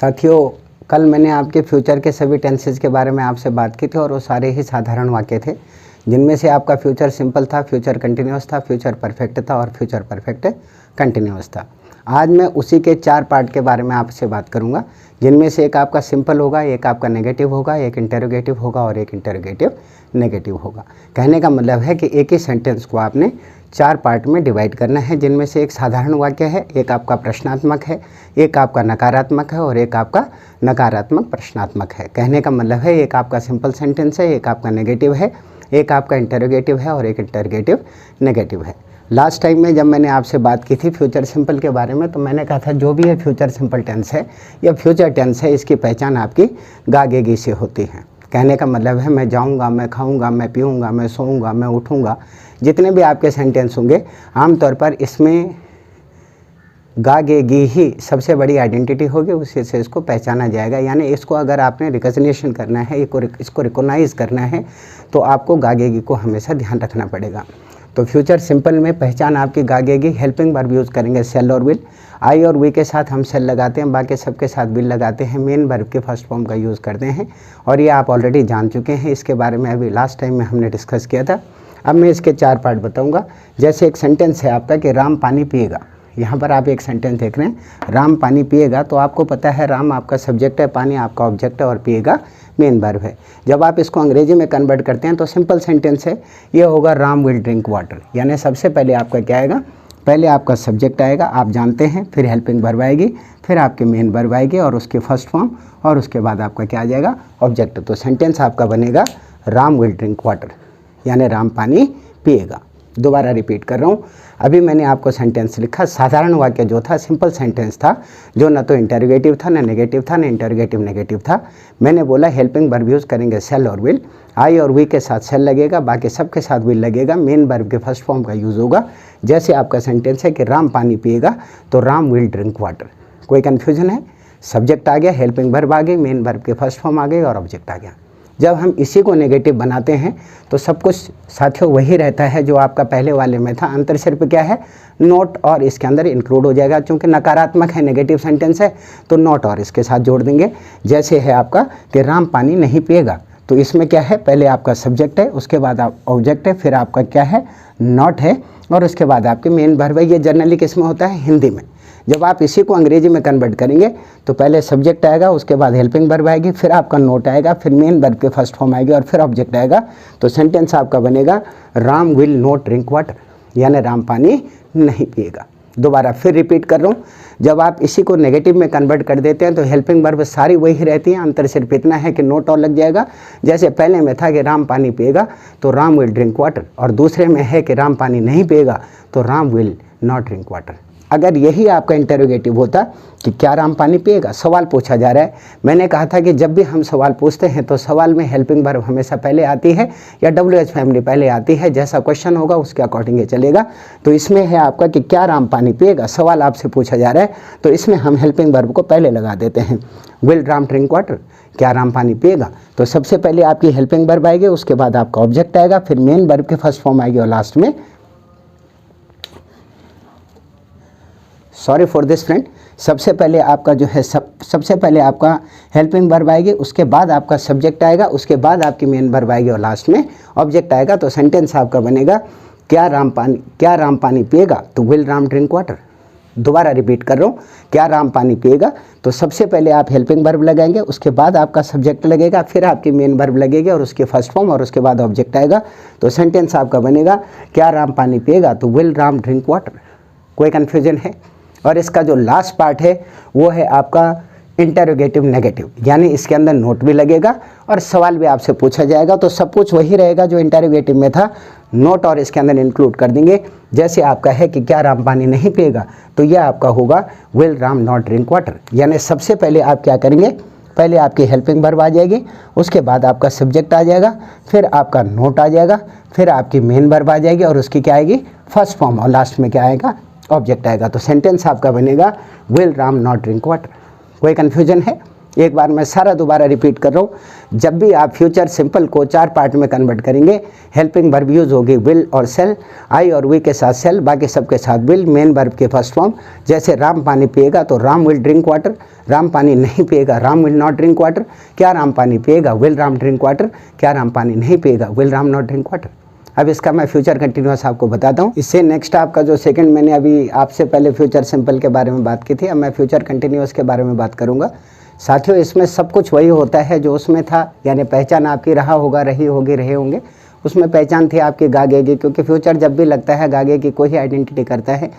साथियों, कल मैंने आपके फ्यूचर के सभी टेंसेस के बारे में आपसे बात की थी और वो सारे ही साधारण वाक्य थे, जिनमें से आपका फ्यूचर सिंपल था, फ्यूचर कंटिन्यूअस था, फ्यूचर परफेक्ट था और फ्यूचर परफेक्ट कंटिन्यूअस था। आज मैं उसी के 4 पार्ट के बारे में आपसे बात करूंगा, जिनमें से एक आपका सिंपल होगा, एक आपका नेगेटिव होगा, एक इंटरोगेटिव होगा और एक इंटरोगेटिव नेगेटिव होगा। कहने का मतलब है कि एक ही सेंटेंस को आपने 4 पार्ट में डिवाइड करना है, जिनमें से एक साधारण वाक्य है, एक आपका प्रश्नात्मक है, एक आपका नकारात्मक है और एक आपका नकारात्मक प्रश्नात्मक है। कहने का मतलब है एक आपका सिंपल सेंटेंस है, एक आपका नेगेटिव है, एक आपका इंटरोगेटिव है और एक इंटरोगेटिव नेगेटिव है। लास्ट टाइम में जब मैंने आपसे बात की थी फ्यूचर सिंपल के बारे में, तो मैंने कहा था जो भी है फ्यूचर सिंपल टेंस है या फ्यूचर टेंस है, इसकी पहचान आपकी गागेगी से होती है। कहने का मतलब है मैं जाऊंगा, मैं खाऊंगा, मैं पीऊंगा, मैं सोऊंगा, मैं उठूंगा, जितने भी आपके सेंटेंस होंगे आमतौर पर इसमें गागेगी ही सबसे बड़ी आइडेंटिटी होगी, उसी से इसको पहचाना जाएगा। यानी इसको अगर आपने रिकग्निशन करना है, इसको रिकॉग्नाइज करना है, तो आपको गागेगी को हमेशा ध्यान रखना पड़ेगा। तो फ्यूचर सिंपल में पहचान आपकी गागेगी। हेल्पिंग वर्ब यूज़ करेंगे सेल और विल। आई और वी के साथ हम सेल लगाते हैं, बाकी सबके साथ विल लगाते हैं। मेन वर्ब के फर्स्ट फॉर्म का यूज़ करते हैं और ये आप ऑलरेडी जान चुके हैं, इसके बारे में अभी लास्ट टाइम में हमने डिस्कस किया था। अब मैं इसके 4 पार्ट बताऊँगा। जैसे एक सेंटेंस है आपका कि राम पानी पिएगा। यहाँ पर आप एक सेंटेंस देख रहे हैं, राम पानी पिएगा, तो आपको पता है राम आपका सब्जेक्ट है, पानी आपका ऑब्जेक्ट है और पिएगा मेन वर्ब है। जब आप इसको अंग्रेजी में कन्वर्ट करते हैं तो सिंपल सेंटेंस है, ये होगा राम विल ड्रिंक वाटर। यानी सबसे पहले आपका क्या आएगा, पहले आपका सब्जेक्ट आएगा, आप जानते हैं, फिर हेल्पिंग वर्ब आएगी, फिर आपके मेन वर्ब आएगी और उसके फर्स्ट फॉर्म और उसके बाद आपका क्या आ जाएगा, ऑब्जेक्ट। तो सेंटेंस आपका बनेगा राम विल ड्रिंक वाटर, यानी राम पानी पिएगा। दोबारा रिपीट कर रहा हूँ, अभी मैंने आपको सेंटेंस लिखा, साधारण वाक्य जो था सिंपल सेंटेंस था, जो न तो इंटरोगेटिव था, न नेगेटिव था, न इंटरोगेटिव नेगेटिव था। मैंने बोला हेल्पिंग वर्ब यूज़ करेंगे सेल और विल। आई और वी के साथ सेल लगेगा, बाकी सबके साथ विल लगेगा। मेन वर्ब के फर्स्ट फॉर्म का यूज़ होगा। जैसे आपका सेंटेंस है कि राम पानी पिएगा, तो राम विल ड्रिंक वाटर। कोई कन्फ्यूजन है? सब्जेक्ट आ गया, हेल्पिंग वर्ब आ गई, मेन वर्ब के फर्स्ट फॉर्म आ गई और ऑब्जेक्ट आ गया। जब हम इसी को नेगेटिव बनाते हैं तो सब कुछ साथियों वही रहता है जो आपका पहले वाले में था। अंतर सिर्फ क्या है, नोट और इसके अंदर इंक्लूड हो जाएगा। चूंकि नकारात्मक है, नेगेटिव सेंटेंस है, तो नोट और इसके साथ जोड़ देंगे। जैसे है आपका कि राम पानी नहीं पिएगा, तो इसमें क्या है, पहले आपका सब्जेक्ट है, उसके बाद आप ऑब्जेक्ट है, फिर आपका क्या है, नॉट है और उसके बाद आपके मेन वर्ब है। ये जनरली किस में होता है, हिंदी में। जब आप इसी को अंग्रेजी में कन्वर्ट करेंगे तो पहले सब्जेक्ट आएगा, उसके बाद हेल्पिंग वर्ब आएगी, फिर आपका नोट आएगा, फिर मेन वर्ब के फर्स्ट फॉर्म आएगी और फिर ऑब्जेक्ट आएगा। तो सेंटेंस आपका बनेगा Ram will not drink water, यानी राम पानी नहीं पिएगा। दोबारा फिर रिपीट कर रहा हूँ, जब आप इसी को नेगेटिव में कन्वर्ट कर देते हैं तो हेल्पिंग वर्ब सारी वही रहती हैं, अंतर सिर्फ इतना है कि नोट और लग जाएगा। जैसे पहले में था कि राम पानी पिएगा तो राम विल ड्रिंक वाटर, और दूसरे में है कि राम पानी नहीं पिएगा तो Ram will not drink water. अगर यही आपका इंटरोगेटिव होता कि क्या राम पानी पिएगा, सवाल पूछा जा रहा है। मैंने कहा था कि जब भी हम सवाल पूछते हैं तो सवाल में हेल्पिंग वर्ब हमेशा पहले आती है या WH फैमिली पहले आती है। जैसा क्वेश्चन होगा उसके अकॉर्डिंग ये चलेगा। तो इसमें है आपका कि क्या राम पानी पिएगा, सवाल आपसे पूछा जा रहा है, तो इसमें हम हेल्पिंग वर्ब को पहले लगा देते हैं। विल राम ड्रिंक वाटर, क्या राम पानी पिएगा, तो सबसे पहले आपकी हेल्पिंग वर्ब आएगी, उसके बाद आपका ऑब्जेक्ट आएगा, फिर मेन वर्ब के फर्स्ट फॉर्म आएगी और लास्ट में, सॉरी फॉर दिस फ्रेंड, सबसे पहले आपका जो है सबसे पहले आपका हेल्पिंग वर्ब आएगी, उसके बाद आपका सब्जेक्ट आएगा, उसके बाद आपकी मेन वर्ब आएगी और लास्ट में ऑब्जेक्ट आएगा। तो सेंटेंस आपका बनेगा क्या राम पानी पिएगा, तो विल राम ड्रिंक वाटर। दोबारा रिपीट कर रहा हूँ, क्या राम पानी पिएगा, तो सबसे पहले आप हेल्पिंग वर्ब लगाएंगे, उसके बाद आपका सब्जेक्ट लगेगा, फिर आपकी मेन वर्ब लगेगी और उसके फर्स्ट फॉर्म और उसके बाद ऑब्जेक्ट आएगा। तो सेंटेंस आपका बनेगा क्या राम पानी पिएगा, तो विल राम ड्रिंक वाटर। कोई कन्फ्यूजन है? और इसका जो लास्ट पार्ट है वो है आपका इंटरोगेटिव नेगेटिव, यानी इसके अंदर नोट भी लगेगा और सवाल भी आपसे पूछा जाएगा। तो सब कुछ वही रहेगा जो इंटरोगेटिव में था, नोट और इसके अंदर इंक्लूड कर देंगे। जैसे आपका है कि क्या राम पानी नहीं पिएगा, तो यह आपका होगा will Ram not drink water. यानी सबसे पहले आप क्या करेंगे, पहले आपकी हेल्पिंग वर्ब आ जाएगी, उसके बाद आपका सब्जेक्ट आ जाएगा, फिर आपका नोट आ जाएगा, फिर आपकी मेन वर्ब आ जाएगी और उसकी क्या आएगी, फर्स्ट फॉर्म, और लास्ट में क्या आएगा, ऑब्जेक्ट आएगा। तो सेंटेंस आपका बनेगा will Ram not drink water. कोई कन्फ्यूजन है? एक बार मैं सारा दोबारा रिपीट कर रहा हूँ। जब भी आप फ्यूचर सिंपल को 4 पार्ट में कन्वर्ट करेंगे, हेल्पिंग वर्ब यूज होगी विल और सेल, आई और वी के साथ सेल, बाकी सबके साथ विल, मेन वर्ब के फर्स्ट फॉर्म। जैसे राम पानी पिएगा तो Ram will drink water, Ram पानी नहीं पिएगा Ram will not drink water. क्या राम पानी पिएगा? Will Ram drink water. क्या राम पानी नहीं पिएगा? Will Ram not drink water. अब इसका मैं फ्यूचर कंटिन्यूअस आपको बताता हूँ। इससे नेक्स्ट आपका जो सेकंड, मैंने अभी आपसे पहले फ्यूचर सिंपल के बारे में बात की थी, अब मैं फ्यूचर कंटिन्यूअस के बारे में बात करूँगा। साथियों, इसमें सब कुछ वही होता है जो उसमें था, यानी पहचान आपकी रहा होगा, रही होगी, रहे होंगे। उसमें पहचान थी आपकी गागे की, क्योंकि फ्यूचर जब भी लगता है गागे की कोई आइडेंटिटी करता है।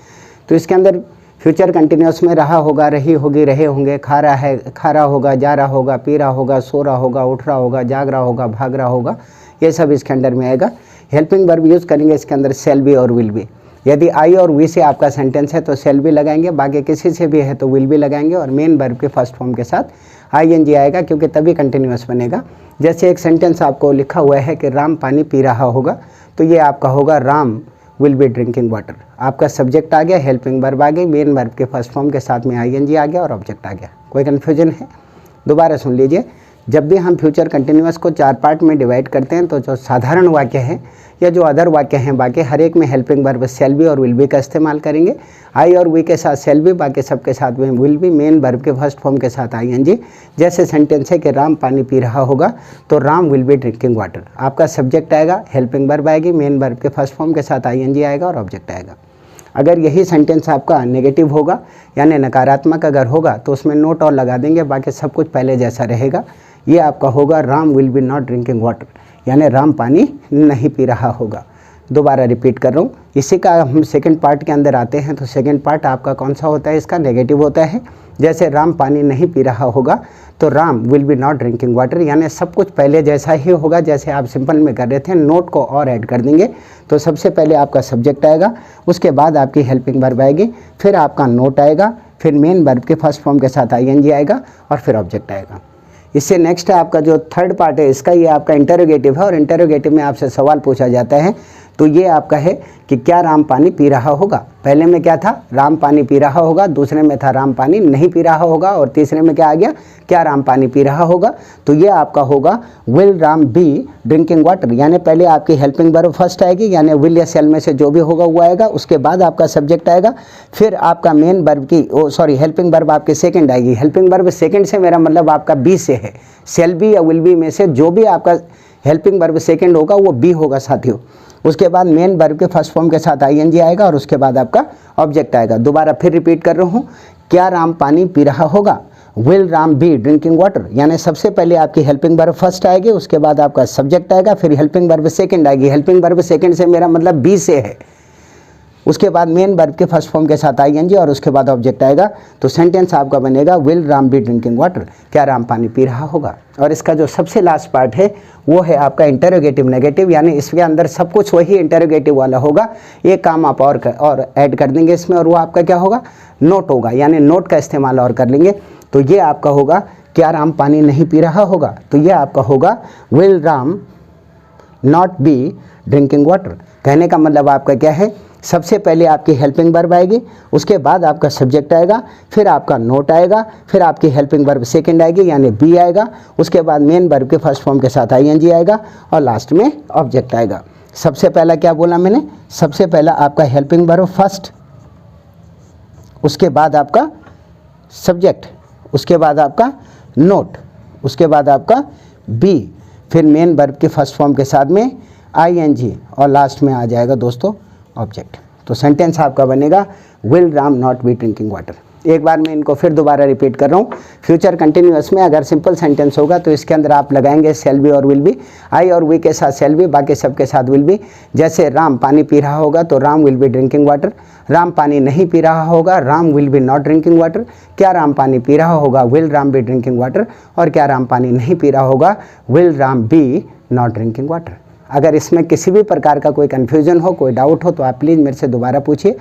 तो इसके अंदर फ्यूचर कंटिन्यूअस में रहा होगा, रही होगी, रहे होंगे, खा रहा है, खा रहा होगा, जा रहा होगा, पी रहा होगा, सो रहा होगा, उठ रहा होगा, जाग रहा होगा, भाग रहा होगा, ये सब इसके अंदर में आएगा। हेल्पिंग वर्ब यूज़ करेंगे इसके अंदर सेल बी और विल बी। यदि आई और वी से आपका सेंटेंस है तो सेल भी लगाएंगे, बाकी किसी से भी है तो विल भी लगाएंगे, और मेन वर्ब के फर्स्ट फॉर्म के साथ आईएनजी आएगा, क्योंकि तभी कंटिन्यूअस बनेगा। जैसे एक सेंटेंस आपको लिखा हुआ है कि राम पानी पी रहा होगा, तो ये आपका होगा Ram will be drinking water. आपका सब्जेक्ट आ गया, हेल्पिंग वर्ब आ गई, मेन वर्ब के फर्स्ट फॉर्म के साथ में आईएनजी आ गया और ऑब्जेक्ट आ गया। कोई कन्फ्यूजन है? दोबारा सुन लीजिए। जब भी हम फ्यूचर कंटिन्यूअस को 4 पार्ट में डिवाइड करते हैं, तो जो साधारण वाक्य हैं या जो अदर वाक्य हैं, बाकी हर एक में हेल्पिंग वर्ब सेल बी और विल बी का इस्तेमाल करेंगे। आई और वी के साथ सेल बी, बाकी सबके साथ में विल बी, मेन वर्ब के फर्स्ट फॉर्म के साथ आईएनजी। जैसे सेंटेंस है कि राम पानी पी रहा होगा, तो Ram will be drinking water. आपका सब्जेक्ट आएगा, हेल्पिंग वर्ब आएगी, मेन वर्ब के फर्स्ट फॉर्म के साथ आईएनजी आएगा और ऑब्जेक्ट आएगा। अगर यही सेंटेंस आपका नेगेटिव होगा यानी नकारात्मक अगर होगा, तो उसमें नोट और लगा देंगे, बाकी सब कुछ पहले जैसा रहेगा। ये आपका होगा Ram will be not drinking water, यानी राम पानी नहीं पी रहा होगा। दोबारा रिपीट कर रहा हूँ। इसी का हम सेकंड पार्ट के अंदर आते हैं। तो सेकंड पार्ट आपका कौन सा होता है? इसका नेगेटिव होता है। जैसे राम पानी नहीं पी रहा होगा, तो Ram will be not drinking water, यानी सब कुछ पहले जैसा ही होगा जैसे आप सिंपल में कर रहे थे। नोट को और ऐड कर देंगे। तो सबसे पहले आपका सब्जेक्ट आएगा, उसके बाद आपकी हेल्पिंग वर्ब आएगी, फिर आपका नोट आएगा, फिर मेन वर्ब के फर्स्ट फॉर्म के साथ आईएनजी आएगा और फिर ऑब्जेक्ट आएगा। इससे नेक्स्ट है आपका जो थर्ड पार्ट है, इसका ये आपका इंटरोगेटिव है, और इंटरोगेटिव में आपसे सवाल पूछा जाता है। तो ये आपका है कि क्या राम पानी पी रहा होगा। पहले में क्या था? राम पानी पी रहा होगा, दूसरे में था राम पानी नहीं पी रहा होगा, और तीसरे में क्या आ गया? क्या राम पानी पी रहा होगा। तो ये आपका होगा will Ram be drinking water, यानी पहले आपकी हेल्पिंग वर्ब फर्स्ट आएगी, यानी विल या सेल में से जो भी होगा वो आएगा, उसके बाद आपका सब्जेक्ट आएगा, फिर आपका मेन वर्ब की हेल्पिंग वर्ब आपके सेकंड आएगी। हेल्पिंग वर्ब सेकंड से मेरा मतलब आपका बी से है। सेल बी या विल बी में से जो भी आपका हेल्पिंग वर्ब सेकंड होगा वो बी होगा साथियों। उसके बाद मेन वर्ब के फर्स्ट फॉर्म के साथ आईएनजी आएगा और उसके बाद आपका ऑब्जेक्ट आएगा। दोबारा फिर रिपीट कर रहा हूँ। क्या राम पानी पी रहा होगा? Will Ram be drinking water, यानी सबसे पहले आपकी हेल्पिंग वर्ब फर्स्ट आएगी, उसके बाद आपका सब्जेक्ट आएगा, फिर हेल्पिंग वर्ब सेकंड आएगी। हेल्पिंग वर्ब सेकंड से मेरा मतलब बी से है। उसके बाद मेन वर्ब के फर्स्ट फॉर्म के साथ आईएनजी और उसके बाद ऑब्जेक्ट आएगा। तो सेंटेंस आपका बनेगा will Ram be drinking water, क्या राम पानी पी रहा होगा। और इसका जो सबसे लास्ट पार्ट है वो है आपका इंटरोगेटिव नेगेटिव, यानी इसके अंदर सब कुछ वही इंटरोगेटिव वाला होगा। एक काम आप और ऐड कर देंगे इसमें, और वो आपका क्या होगा? नोट होगा, यानी नोट का इस्तेमाल और कर लेंगे। तो ये आपका होगा क्या राम पानी नहीं पी रहा होगा। तो ये आपका होगा will Ram not be drinking water. कहने का मतलब आपका क्या है? सबसे पहले आपकी हेल्पिंग वर्ब आएगी, उसके बाद आपका सब्जेक्ट आएगा, फिर आपका नोट आएगा, फिर आपकी हेल्पिंग वर्ब सेकंड आएगी यानी बी आएगा, उसके बाद मेन वर्ब के फर्स्ट फॉर्म के साथ आईएनजी आएगा और लास्ट में ऑब्जेक्ट आएगा। सबसे पहला क्या बोला मैंने? सबसे पहला आपका हेल्पिंग वर्ब फर्स्ट, उसके बाद आपका सब्जेक्ट, उसके बाद आपका नोट, उसके बाद आपका बी, फिर मेन वर्ब के फर्स्ट फॉर्म के साथ में आईएनजी और लास्ट में आ जाएगा दोस्तों ऑब्जेक्ट। तो सेंटेंस आपका बनेगा will Ram not be drinking water. एक बार मैं इनको फिर दोबारा रिपीट कर रहा हूँ। फ्यूचर कंटिन्यूअस में अगर सिंपल सेंटेंस होगा तो इसके अंदर आप लगाएंगे सेल बी और विल बी, आई और वी के साथ सेल बी, बाकी सबके साथ विल बी। जैसे राम पानी पी रहा होगा तो Ram will be drinking water, Ram पानी नहीं पी रहा होगा Ram will be not drinking water, क्या राम पानी पी रहा होगा will Ram be drinking water, और क्या राम पानी नहीं पी रहा होगा will Ram be not drinking water. अगर इसमें किसी भी प्रकार का कोई कन्फ्यूजन हो, कोई डाउट हो, तो आप प्लीज़ मेरे से दोबारा पूछिए,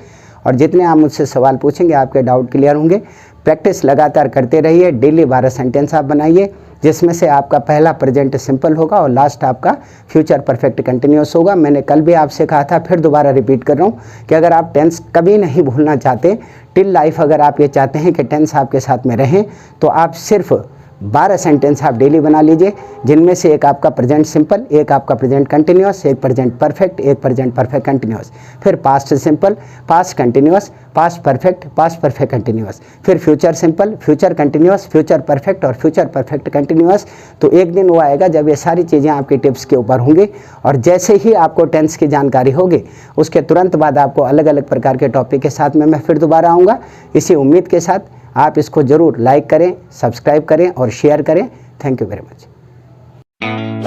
और जितने आप मुझसे सवाल पूछेंगे आपके डाउट क्लियर होंगे। प्रैक्टिस लगातार करते रहिए। डेली 12 सेंटेंस आप बनाइए, जिसमें से आपका पहला प्रेजेंट सिंपल होगा और लास्ट आपका फ्यूचर परफेक्ट कंटिन्यूअस होगा। मैंने कल भी आपसे कहा था, फिर दोबारा रिपीट कर रहा हूँ कि अगर आप टेंस कभी नहीं भूलना चाहते, टिल लाइफ अगर आप ये चाहते हैं कि टेंस आपके साथ में रहें, तो आप सिर्फ 12 सेंटेंस आप डेली बना लीजिए, जिनमें से एक आपका प्रेजेंट सिंपल, एक आपका प्रेजेंट कंटिन्यूअस, एक प्रेजेंट परफेक्ट, एक प्रेजेंट परफेक्ट कंटिन्यूअस, फिर past simple, past continuous, past perfect continuous, फिर future simple, future continuous, future perfect और फ्यूचर परफेक्ट कंटिन्यूअस। तो एक दिन वो आएगा जब ये सारी चीज़ें आपकी टिप्स के ऊपर होंगी, और जैसे ही आपको टेंस की जानकारी होगी उसके तुरंत बाद आपको अलग अलग प्रकार के टॉपिक के साथ में मैं फिर दोबारा आऊँगा। इसी उम्मीद के साथ आप इसको ज़रूर लाइक करें, सब्सक्राइब करें और शेयर करें। Thank you very much.